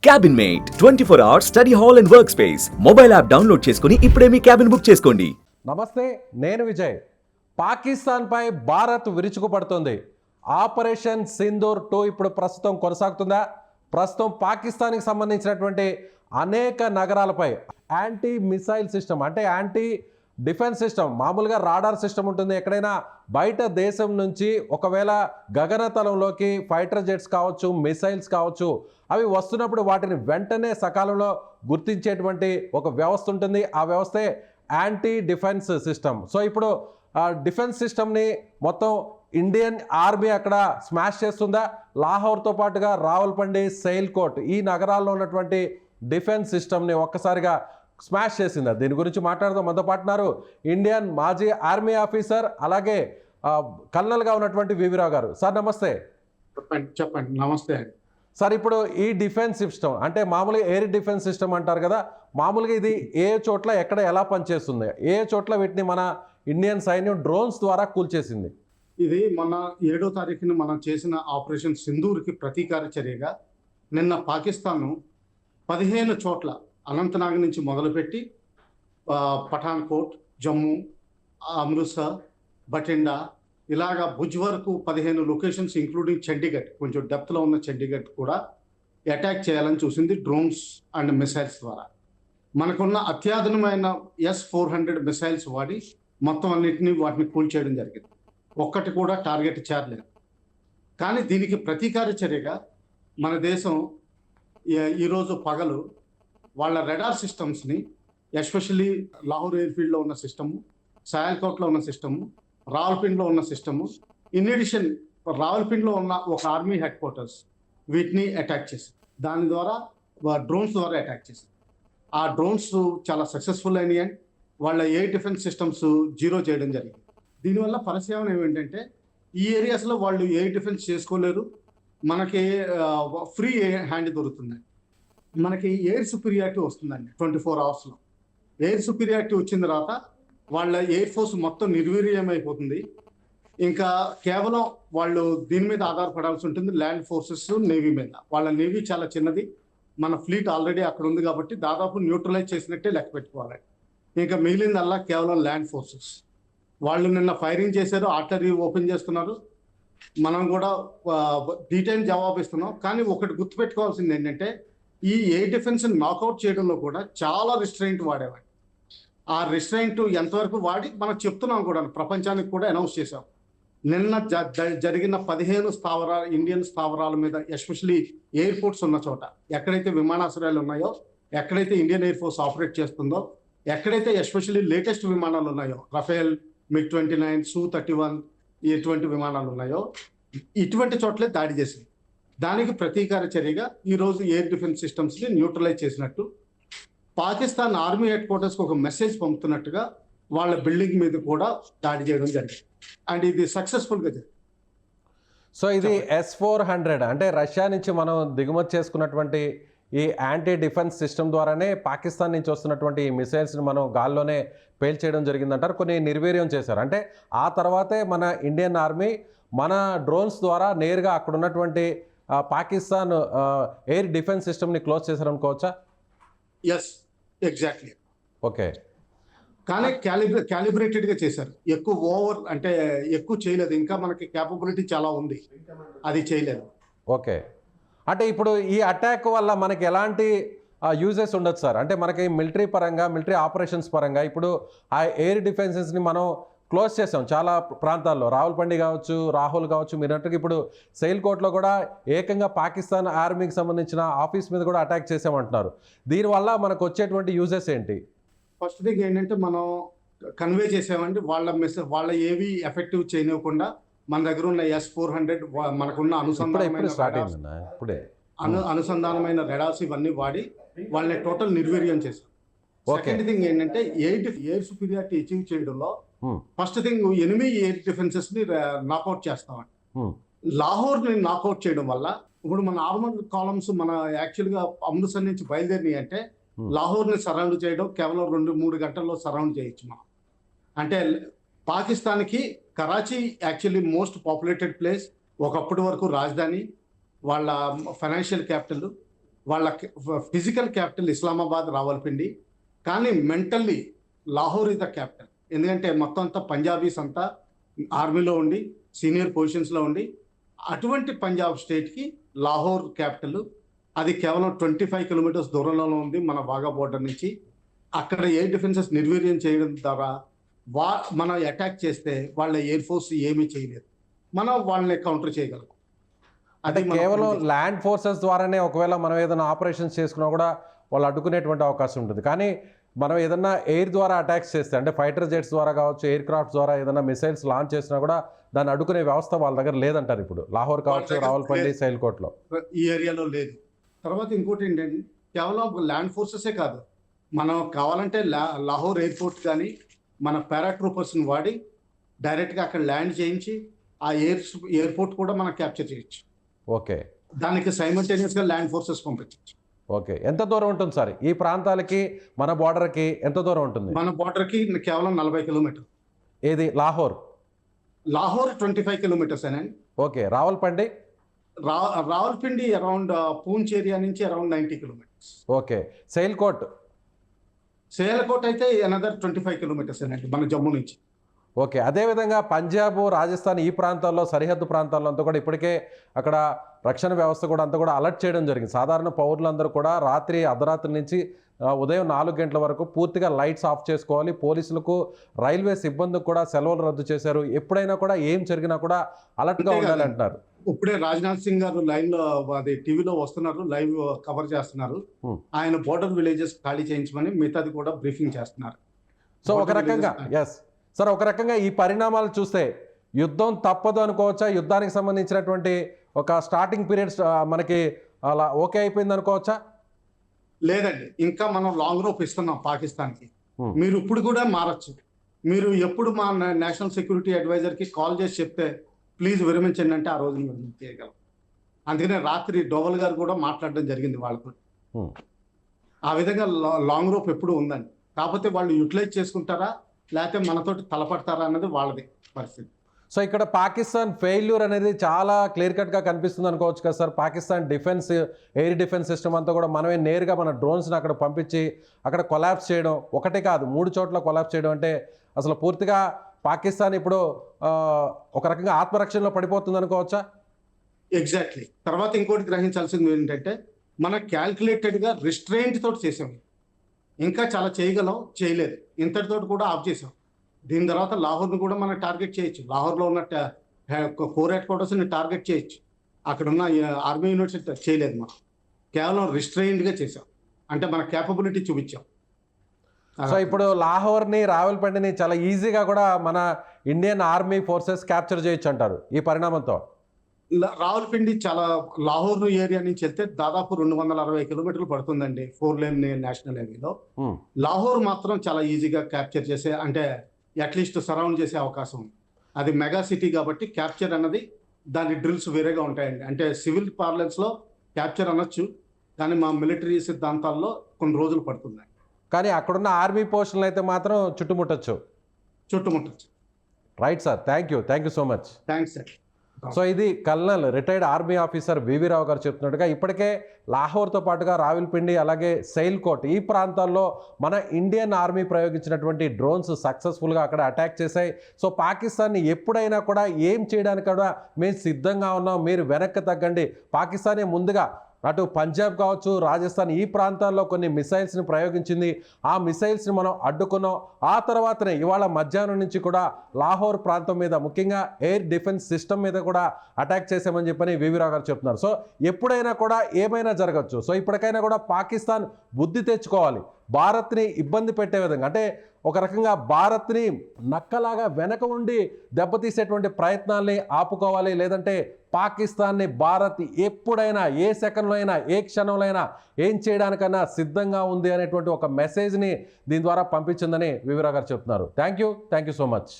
Cabin mate 24 hours study hall and work space mobile app download చేసుకుని ఇప్పుడే మీ cabin book చేసుకోండి. నమస్తే, నేను విజయ్. పాకిస్తాన్పై భారత్ విరుచుకుపడుతుంది. ఆపరేషన్ సింధూర్ 2 ఇప్పుడు ప్రస్తుతం కొనసాగుతుందా? ప్రస్తుతం పాకిస్తాన్కి సంబంధించినటువంటి అనేక నగరాలపై యాంటీ మిసైల్ సిస్టమ్, అంటే యాంటీ డిఫెన్స్ సిస్టమ్, మామూలుగా రాడార్ సిస్టమ్ ఉంటుంది. ఎక్కడైనా బయట దేశం నుంచి ఒకవేళ గగనతలంలోకి ఫైటర్ జెట్స్ కావచ్చు, మిసైల్స్ కావచ్చు, అవి వస్తున్నప్పుడు వాటిని వెంటనే సకాలంలో గుర్తించేటువంటి ఒక వ్యవస్థ ఉంటుంది. ఆ వ్యవస్థే యాంటీ డిఫెన్స్ సిస్టమ్. సో ఇప్పుడు డిఫెన్స్ సిస్టమ్ని మొత్తం ఇండియన్ ఆర్మీ అక్కడ స్మాష్ చేస్తుందా? లాహోర్తో పాటుగా రావల్పిండి, సైల్కోట్, ఈ నగరాల్లో ఉన్నటువంటి డిఫెన్స్ సిస్టమ్ని ఒక్కసారిగా స్మాష్ చేసిందా? దీని గురించి మాట్లాడదాం. మనతో పాటున్నారు ఇండియన్ మాజీ ఆర్మీ ఆఫీసర్, అలాగే కల్నల్గా ఉన్నటువంటి వివిరావు గారు. సార్ నమస్తే. చెప్పండి. నమస్తే సార్, ఇప్పుడు ఈ డిఫెన్స్ సిస్టమ్ అంటే మామూలుగా ఎయిర్ డిఫెన్స్ సిస్టమ్ అంటారు కదా, మామూలుగా ఇది ఏ చోట్ల ఎక్కడ ఎలా పనిచేస్తుంది? ఏ చోట్ల వీటిని మన ఇండియన్ సైన్యం డ్రోన్స్ ద్వారా కూల్చేసింది? ఇది మొన్న 7వ తారీఖున మనం చేసిన ఆపరేషన్ సింధూర్కి ప్రతీకార చర్యగా నిన్న పాకిస్తాన్ 15 చోట్ల అనంతనాగ్ నుంచి మొదలుపెట్టి పఠాన్కోట్, జమ్మూ, అమృత్సర్, బఠిండా, ఇలాగా భుజ్ వరకు 15 లొకేషన్స్ ఇంక్లూడింగ్ చండీగఢ్, కొంచెం డెప్త్లో ఉన్న చండీగఢ్ కూడా అటాక్ చేయాలని చూసింది డ్రోన్స్ అండ్ మిసైల్స్ ద్వారా. మనకున్న అత్యాధునమైన S-400 మిసైల్స్ వాడి మొత్తం వాటిని కూల్చేయడం జరిగింది. ఒక్కటి కూడా టార్గెట్ చేరలేదు. కానీ దీనికి ప్రతీకార చర్యగా మన దేశం ఈరోజు పగలు వాళ్ళ రెడార్ సిస్టమ్స్ని, ఎస్పెషల్లీ లాహోర్ ఎయిర్ఫీల్డ్లో ఉన్న సిస్టము, సయాల్కోట్లో ఉన్న సిస్టము, రావల్పిండిలో ఉన్న సిస్టము, ఇన్ అడిషన్ రావల్పిండిలో ఉన్న ఒక ఆర్మీ హెడ్ క్వార్టర్స్, వీటిని అటాక్ చేసింది. దాని ద్వారా డ్రోన్స్ ద్వారా అటాక్ చేసింది. ఆ డ్రోన్స్ చాలా సక్సెస్ఫుల్ అయినాయి అండ్ వాళ్ళ ఎయిర్ డిఫెన్స్ సిస్టమ్స్ జీరో చేయడం జరిగింది. దీనివల్ల పరిశ్రమ ఏమిటంటే ఈ ఏరియాస్లో వాళ్ళు ఎయిర్ డిఫెన్స్ చేసుకోలేరు. మనకి ఫ్రీ హ్యాండ్ దొరుకుతుంది. మనకి ఎయిర్ సుపీరియారిటీ వస్తుందండి 24 అవర్స్లో. ఎయిర్ సుపీరియారిటీ వచ్చిన తర్వాత వాళ్ళ ఎయిర్ ఫోర్స్ మొత్తం నిర్వీర్యం అయిపోతుంది. ఇంకా కేవలం వాళ్ళు దీని మీద ఆధారపడాల్సి ఉంటుంది, ల్యాండ్ ఫోర్సెస్, నేవీ మీద. వాళ్ళ నేవీ చాలా చిన్నది. మన ఫ్లీట్ ఆల్రెడీ అక్కడ ఉంది కాబట్టి దాదాపు న్యూట్రలైజ్ చేసినట్టే లెక్క పెట్టుకోవాలి. ఇంకా మిగిలిందల్లా కేవలం ల్యాండ్ ఫోర్సెస్. వాళ్ళు నిన్న ఫైరింగ్ చేశారు, ఆర్టరీ ఓపెన్ చేస్తున్నారు. మనం కూడా డీటెయిల్ జవాబు ఇస్తున్నాం. కానీ ఒకటి గుర్తుపెట్టుకోవాల్సింది ఏంటంటే ఈ ఎయిర్ డిఫెన్స్ నాకౌట్ చేయడంలో కూడా చాలా రిస్ట్రైంట్ వాడేవాడు. ఆ రిస్ట్రైంట్ ఎంతవరకు వాడి మనం చెప్తున్నాం కూడా, ప్రపంచానికి కూడా అనౌన్స్ చేశాం. నిన్న జరిగిన 15 స్థావరాలు, ఇండియన్ స్థావరాల మీద, ఎస్పెషలీ ఎయిర్పోర్ట్స్ ఉన్న చోట, ఎక్కడైతే విమానాశ్రయాలు ఉన్నాయో, ఎక్కడైతే ఇండియన్ ఎయిర్ ఫోర్స్ ఆపరేట్ చేస్తుందో, ఎక్కడైతే ఎస్పెషలీ లేటెస్ట్ విమానాలు ఉన్నాయో, రఫేల్, MiG-29, Su-31 ఇటువంటి విమానాలు ఉన్నాయో, ఇటువంటి చోట్లే దాడి చేసింది. దానికి ప్రతీకార చర్యగా ఈరోజు ఎయిర్ డిఫెన్స్ సిస్టమ్స్ని న్యూట్రలైజ్ చేసినట్టు, పాకిస్తాన్ ఆర్మీ హెడ్ క్వార్టర్స్కి ఒక మెసేజ్ పంపుతున్నట్టుగా వాళ్ళ బిల్డింగ్ మీద కూడా దాడి చేయడం జరిగింది. అండ్ ఇది సక్సెస్ఫుల్గా జరిగింది. సో ఇది S-400 అంటే రష్యా నుంచి మనం దిగుమతి చేసుకున్నటువంటి ఈ యాంటీ డిఫెన్స్ సిస్టమ్ ద్వారానే పాకిస్తాన్ నుంచి వస్తున్నటువంటి ఈ మిసైల్స్ని మనం గాల్లోనే పేల్చేయడం జరిగిందంటారు. కొన్ని నిర్వీర్యం చేశారు. అంటే ఆ తర్వాతే మన ఇండియన్ ఆర్మీ మన డ్రోన్స్ ద్వారా నేరుగా అక్కడ ఉన్నటువంటి పాకిస్తాన్ ఎయిర్ డిఫెన్స్ సిస్టమ్ని క్లోజ్ చేశారనుకోవచ్చా? Yes, exactly. ఓకే. కానీ క్యాలిబ్రేటెడ్గా చేశారు. ఎక్కువ ఓవర్ అంటే ఎక్కువ చేయలేదు. ఇంకా మనకి క్యాపబిలిటీ చాలా ఉంది, అది చేయలేదు. ఓకే. అంటే ఇప్పుడు ఈ అటాక్ వల్ల మనకి ఎలాంటి యూజెస్ ఉండొచ్చు సార్? అంటే మనకి మిలిటరీ పరంగా, మిలిటరీ ఆపరేషన్స్ పరంగా ఇప్పుడు ఆ ఎయిర్ డిఫెన్సెస్ని మనం క్లోజ్ చేసాం చాలా ప్రాంతాల్లో. రావల్పిండి కావచ్చు, రాహుల్ కావచ్చు, మీరన్నట్టుగా ఇప్పుడు సైల్కోట్లో కూడా ఏకంగా పాకిస్తాన్ ఆర్మీకి సంబంధించిన ఆఫీస్ మీద కూడా అటాక్ చేసామంటున్నారు. దీనివల్ల మనకు వచ్చేటువంటి యూజెస్ ఏంటి? ఫస్ట్ థింగ్ ఏంటంటే మనం కన్వే చేసామండి, వాళ్ళ ఏవి ఎఫెక్టివ్ చేయనివ్వకుండా మన దగ్గర ఉన్న S-400 మనకున్న అనుసంధానమైన రెడార్స్ ఇవన్నీ వాడి వాళ్ళని టోటల్ నిర్వీర్యం చేశాం. సెకండ్ థింగ్ ఏంటంటే ఎయిర్ సుపీరియారిటీ అచీవ్ చేయడంలో first thing enemy air defences ని నాకౌట్ చేస్తామండి. లాహోర్ ని నాకౌట్ చేయడం వల్ల ఇప్పుడు మన ఆర్మర్ కాలమ్స్ మన యాక్చువల్గా అమృత్సర్ నుంచి బయలుదేరినాయి అంటే లాహోర్ ని సరౌండ్ చేయడం కేవలం 2-3 గంటల్లో సరౌండ్ చేయొచ్చు మనం. అంటే పాకిస్తాన్కి Karachi actually most populated place, ఒకప్పటి వరకు రాజధాని, వాళ్ళ ఫైనాన్షియల్ క్యాపిటల్, వాళ్ళ ఫిజికల్ క్యాపిటల్ ఇస్లామాబాద్, రావల్పిండి, కానీ mentally Lahore is the capital. ఎందుకంటే మొత్తం అంతా పంజాబీస్ అంతా ఆర్మీలో ఉండి సీనియర్ పొజిషన్స్లో ఉండి, అటువంటి పంజాబ్ స్టేట్కి లాహోర్ క్యాపిటల్. అది కేవలం 25 కిలోమీటర్స్ దూరంలో ఉంది మన వాఘా బోర్డర్ నుంచి. అక్కడ ఎయిర్ డిఫెన్సెస్ నిర్వీర్యం చేయడం ద్వారా మనం అటాక్ చేస్తే వాళ్ళ ఎయిర్ ఫోర్స్ ఏమీ చేయలేదు, మనం వాళ్ళని కౌంటర్ చేయగలం. అది కేవలం ల్యాండ్ ఫోర్సెస్ ద్వారానే ఒకవేళ మనం ఏదైనా ఆపరేషన్స్ చేసుకున్నా కూడా వాళ్ళు అడ్డుకునేటువంటి అవకాశం ఉంటుంది. కానీ మనం ఏదన్నా ఎయిర్ ద్వారా అటాక్స్ చేస్తే, అంటే ఫైటర్ జెట్స్ ద్వారా కావచ్చు, ఎయిర్ క్రాఫ్ట్ ద్వారా ఏదైనా మిసైల్స్ లాంచ్ చేసినా కూడా దాన్ని అడ్డుకునే వ్యవస్థ వాళ్ళ దగ్గర లేదంటారు ఇప్పుడు లాహోర్ కావచ్చు, రావల్పిండి, సైల్కోట్లో ఈ ఏరియాలో లేదు. తర్వాత ఇంకోటి ఏంటంటే కేవలం ల్యాండ్ ఫోర్సెసే కాదు, మనం కావాలంటే లాహోర్ ఎయిర్పోర్ట్ కానీ మన పారాట్రూపర్స్ని వాడి డైరెక్ట్గా అక్కడ ల్యాండ్ చేయించి ఆ ఎయిర్పోర్ట్ కూడా మనం క్యాప్చర్ చేయొచ్చు. ఓకే, దానికి సైమల్టేనియస్గా ల్యాండ్ ఫోర్సెస్ పంపించవచ్చు. ఓకే, ఎంత దూరం ఉంటుంది సార్ ఈ ప్రాంతాలకి మన బార్డర్కి? ఎంత దూరం ఉంటుంది? మన బార్డర్కి కేవలం 40 కిలోమీటర్. ఏది లాహోర్? 25 కిలోమీటర్స్ అనండి. Okay, Rawalpindi? Rawalpindi around Poonch area నుంచి అరౌండ్ 90 కిలోమీటర్స్. ఓకే, సైల్కోట్? సేలకోట్ అయితే అనదర్ 25 కిలోమీటర్స్ అనండి మన జమ్మూ నుంచి. ఓకే, అదేవిధంగా పంజాబ్, రాజస్థాన్ ఈ ప్రాంతాల్లో, సరిహద్దు ప్రాంతాల్లో అంతా కూడా ఇప్పటికే అక్కడ రక్షణ వ్యవస్థ కూడా అంతా కూడా అలర్ట్ చేయడం జరిగింది. సాధారణ పౌరులందరూ కూడా రాత్రి అర్ధరాత్రి నుంచి ఉదయం 4 గంటల వరకు పూర్తిగా లైట్స్ ఆఫ్ చేసుకోవాలి. పోలీసులకు, రైల్వే సిబ్బందికి కూడా సెలవులు రద్దు చేశారు. ఎప్పుడైనా కూడా ఏం జరిగినా కూడా అలర్ట్గా ఉండాలి అంటున్నారు. ఇప్పుడే రాజ్నాథ్ సింగ్ గారు లైన్ లో అది టీవీలో వస్తున్నారు, లైవ్ కవర్ చేస్తున్నారు. ఆయన బోర్డర్ విలేజెస్ ఖాళీ చేయించమని, మిగతాది కూడా బ్రీఫింగ్ చేస్తున్నారు. సో ఒక రకంగా ఎస్ సార్, ఒక రకంగా ఈ పరిణామాలు చూస్తే యుద్ధం తప్పదు అనుకోవచ్చా? యుద్ధానికి సంబంధించినటువంటి ఒక స్టార్టింగ్ పీరియడ్స్ మనకి అలా ఓకే అయిపోయింది అనుకోవచ్చా? లేదండి, ఇంకా మనం లాంగ్ రోప్ ఇస్తున్నాం పాకిస్తాన్కి. మీరు ఇప్పుడు కూడా మారచ్చు. మీరు ఎప్పుడు మా నేషనల్ సెక్యూరిటీ అడ్వైజర్కి కాల్ చేసి చెప్తే ప్లీజ్ విరమించండి అంటే ఆ రోజున విరమించి చేయగలం. అందుకనే రాత్రి డోవల్ గారు కూడా మాట్లాడడం జరిగింది వాళ్ళతో. ఆ విధంగా లాంగ్ రోప్ ఎప్పుడు ఉందండి. కాకపోతే వాళ్ళు యూటిలైజ్ చేసుకుంటారా లేకపోతే మనతోటి తలపడతారా అన్నది వాళ్ళది పరిస్థితి. సో ఇక్కడ పాకిస్తాన్ ఫెయిల్యూర్ అనేది చాలా క్లియర్ కట్గా కనిపిస్తుంది అనుకోవచ్చు కదా sir. Pakistan defence, air defence system అంతా కూడా మనమే నేరుగా మన డ్రోన్స్ని అక్కడ పంపించి అక్కడ కొలాప్స్ చేయడం, ఒకటే కాదు 3 చోట్ల కొలాప్స్ చేయడం అంటే అసలు పూర్తిగా పాకిస్తాన్ ఇప్పుడు ఒక రకంగా ఆత్మరక్షణలో పడిపోతుంది అనుకోవచ్చా? ఎగ్జాక్ట్లీ. తర్వాత ఇంకోటి గ్రహించాల్సింది ఏంటంటే మనం క్యాల్కులేటెడ్గా రిస్ట్రెయింట్ తోటి చేసాం. ఇంకా చాలా చేయగలం, చేయలేదు. ఇంతటితోటి కూడా ఆఫ్ చేసాం. దీని తర్వాత లాహోర్ని కూడా మనం టార్గెట్ చేయొచ్చు. లాహోర్లో ఉన్న కోర్ హెడ్ క్వార్టర్స్ని టార్గెట్ చేయొచ్చు. అక్కడ ఉన్న ఆర్మీ యూనిట్స్ చేయలేదు. మనం కేవలం రిస్ట్రెయిండ్గా చేసాం, అంటే మన క్యాపబిలిటీ చూపించాం. సో ఇప్పుడు లాహోర్ని, రావల్పిండిని చాలా ఈజీగా కూడా మన ఇండియన్ ఆర్మీ ఫోర్సెస్ క్యాప్చర్ చేయొచ్చు అంటారు ఈ పరిణామంతో. రావల్పిండి చాలా లాహోర్ ఏరియా నుంచి వెళ్తే దాదాపు 260 కిలోమీటర్లు పడుతుందండి 4 లేన్ నేషనల్ హైవేలో. లాహోర్ మాత్రం చాలా ఈజీగా క్యాప్చర్ చేసే, అంటే అట్లీస్ట్ సరౌండ్ చేసే అవకాశం ఉంది. అది మెగా సిటీ కాబట్టి క్యాప్చర్ అన్నది దాని డ్రిల్స్ వేరేగా ఉంటాయండి. అంటే సివిల్ పార్లెన్స్లో క్యాప్చర్ అనొచ్చు, కానీ మా మిలిటరీ సిద్ధాంతాల్లో కొన్ని రోజులు పడుతుంది. కానీ అక్కడున్న ఆర్మీ పోస్టులు అయితే మాత్రం చుట్టుముట్టచ్చు. Right sir, thank you so much. Thanks sir. So ఇది colonel, retired army officer V V Rao garu చెప్తున్నట్టుగా ఇప్పటికే లాహోర్తో పాటుగా రావల్పిండి, అలాగే సైల్కోట్ ఈ ప్రాంతాల్లో మన ఇండియన్ ఆర్మీ ప్రయోగించినటువంటి డ్రోన్స్ సక్సెస్ఫుల్గా అక్కడ అటాక్ చేశాయి. సో పాకిస్తాన్ని ఎప్పుడైనా కూడా ఏం చేయడానికి కూడా మేము సిద్ధంగా ఉన్నాం, మీరు వెనక్కి తగ్గండి. పాకిస్తానే ముందుగా అటు పంజాబ్ కావచ్చు, రాజస్థాన్ ఈ ప్రాంతాల్లో కొన్ని మిసైల్స్ని ప్రయోగించింది. ఆ మిసైల్స్ని మనం అడ్డుకున్నాం. ఆ తర్వాతనే ఇవాళ మధ్యాహ్నం నుంచి కూడా లాహోర్ ప్రాంతం మీద, ముఖ్యంగా ఎయిర్ డిఫెన్స్ సిస్టమ్ మీద కూడా అటాక్ చేసామని చెప్పని వివి రావు గారు చెప్తున్నారు. సో ఎప్పుడైనా కూడా ఏమైనా జరగచ్చు. సో ఇప్పటికైనా కూడా పాకిస్తాన్ బుద్ధి తెచ్చుకోవాలి. భారత్ని ఇబ్బంది పెట్టే విధంగా, అంటే ఒక రకంగా భారత్ని నక్కలాగా వెనక ఉండి దెబ్బతీసేటువంటి ప్రయత్నాల్ని ఆపుకోవాలి. లేదంటే పాకిస్తాన్ని భారత్ ఎప్పుడైనా, ఏ సెకండ్లో అయినా, ఏ క్షణంలో అయినా ఏం చేయడానికైనా సిద్ధంగా ఉంది అనేటువంటి ఒక మెసేజ్ని దీని ద్వారా పంపించిందని వివి రావు గారు చెప్తున్నారు. Thank you so much.